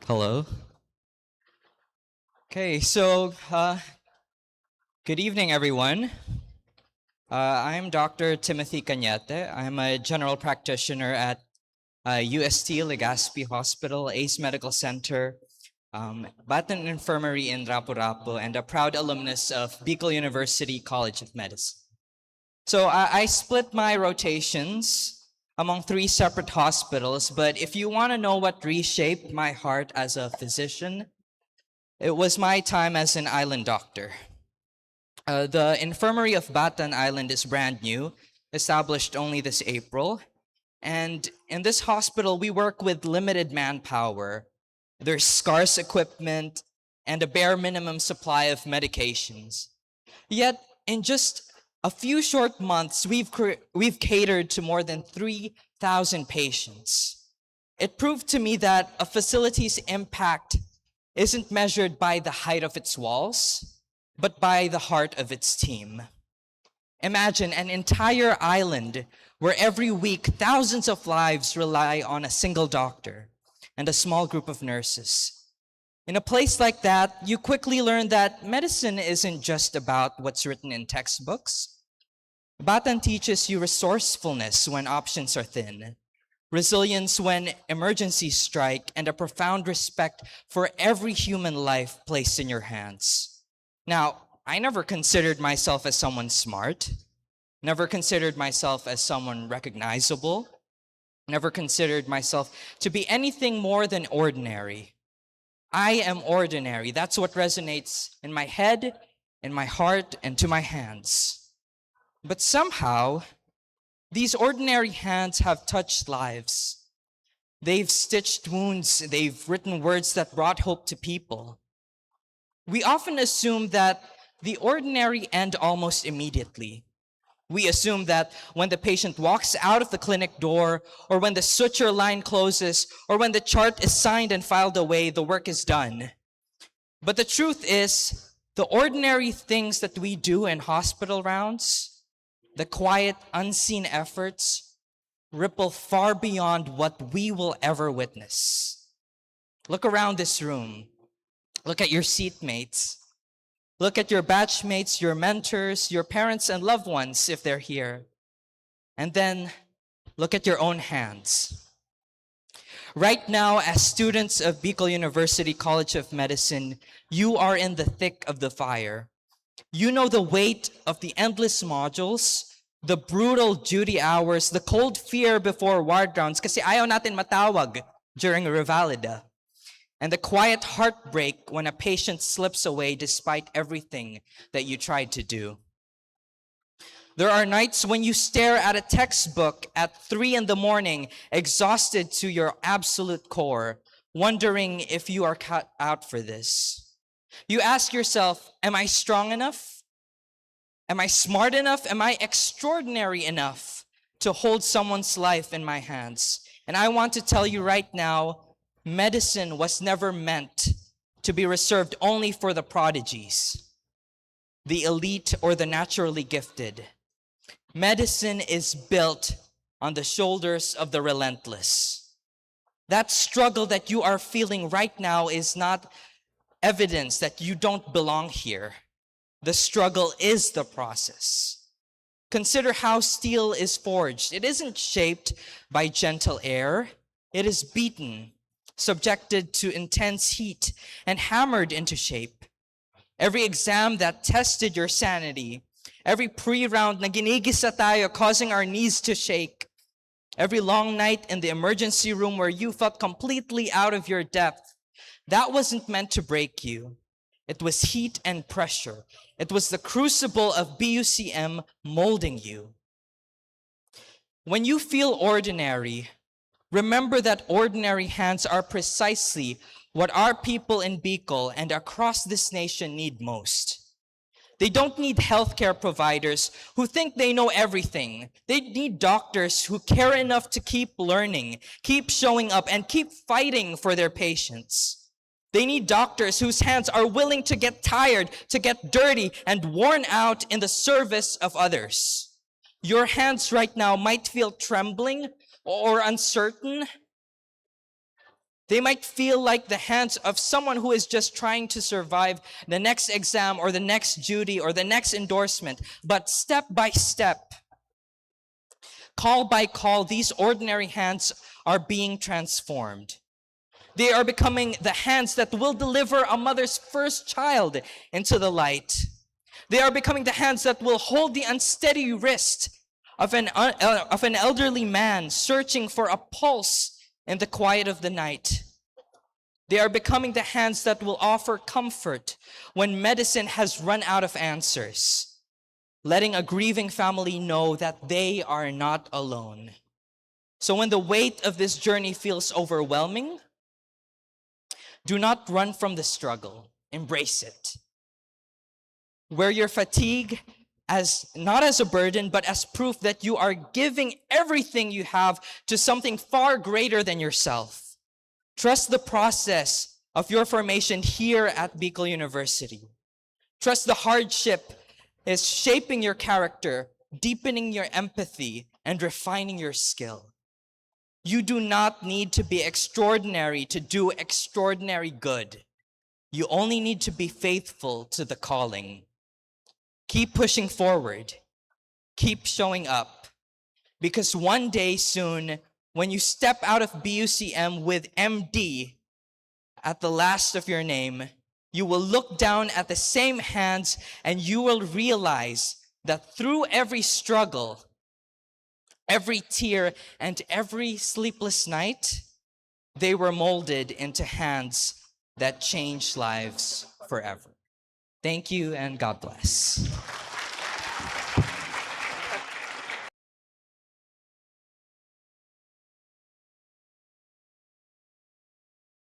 Hello. Okay, so good evening, everyone. I'm Dr. Timothy Cañete. I'm a general practitioner at UST Legazpi Hospital, ACE Medical Center, Batan Infirmary in Rapu-Rapu, and a proud alumnus of Bicol University College of Medicine. So I split my rotations among three separate hospitals, but if you want to know what reshaped my heart as a physician, it was my time as an island doctor. The infirmary of Batan Island is brand new, established only this April. And in this hospital, we work with limited manpower. There's scarce equipment and a bare minimum supply of medications. Yet, in just a few short months, we've catered to more than 3,000 patients. It proved to me that a facility's impact isn't measured by the height of its walls, but by the heart of its team. Imagine an entire island where every week thousands of lives rely on a single doctor and a small group of nurses. In a place like that, you quickly learn that medicine isn't just about what's written in textbooks. Batan teaches you resourcefulness when options are thin, resilience when emergencies strike, and a profound respect for every human life placed in your hands. Now, I never considered myself as someone smart, never considered myself as someone recognizable, never considered myself to be anything more than ordinary. I am ordinary. That's what resonates in my head, in my heart, and to my hands. But somehow, these ordinary hands have touched lives. They've stitched wounds. They've written words that brought hope to people. We often assume that the ordinary end almost immediately. We assume that when the patient walks out of the clinic door, or when the suture line closes, or when the chart is signed and filed away, the work is done. But the truth is, the ordinary things that we do in hospital rounds, the quiet, unseen efforts, ripple far beyond what we will ever witness. Look around this room. Look at your seatmates. Look at your batchmates, your mentors, your parents and loved ones if they're here. And then look at your own hands. Right now, as students of Bicol University College of Medicine, you are in the thick of the fire. You know the weight of the endless modules, the brutal duty hours, the cold fear before ward rounds kasi ayaw natin matawag during revalida, and the quiet heartbreak when a patient slips away despite everything that you tried to do. There are nights when you stare at a textbook at 3 a.m, exhausted to your absolute core, wondering if you are cut out for this. You ask yourself, am I strong enough? Am I smart enough? Am I extraordinary enough to hold someone's life in my hands? And I want to tell you right now, medicine was never meant to be reserved only for the prodigies, the elite, or the naturally gifted. Medicine is built on the shoulders of the relentless. That struggle that you are feeling right now is not evidence that you don't belong here. The struggle is the process. Consider how steel is forged. It isn't shaped by gentle air. It is beaten, subjected to intense heat, and hammered into shape. Every exam that tested your sanity, every pre-round na ginigisa tayo causing our knees to shake, every long night in the emergency room where you felt completely out of your depth, that wasn't meant to break you. It was heat and pressure. It was the crucible of BUCM molding you. When you feel ordinary, remember that ordinary hands are precisely what our people in Bicol and across this nation need most. They don't need healthcare providers who think they know everything. They need doctors who care enough to keep learning, keep showing up, and keep fighting for their patients. They need doctors whose hands are willing to get tired, to get dirty, and worn out in the service of others. Your hands right now might feel trembling or uncertain, They might feel like the hands of someone who is just trying to survive the next exam or the next duty or the next endorsement. But step by step, call by call, these ordinary hands are being transformed. They are becoming the hands that will deliver a mother's first child into the light. They are becoming the hands that will hold the unsteady wrist of an elderly man searching for a pulse in the quiet of the night. They are becoming the hands that will offer comfort when medicine has run out of answers, letting a grieving family know that they are not alone. So when the weight of this journey feels overwhelming, do not run from the struggle. Embrace it. Wear your fatigue not as a burden, but as proof that you are giving everything you have to something far greater than yourself. Trust the process of your formation here at Bicol University. Trust the hardship is shaping your character, deepening your empathy, and refining your skill. You do not need to be extraordinary to do extraordinary good. You only need to be faithful to the calling. Keep pushing forward. Keep showing up. Because one day soon, when you step out of BUCM with MD at the last of your name, you will look down at the same hands and you will realize that through every struggle, every tear, and every sleepless night, they were molded into hands that change lives forever. Thank you and God bless.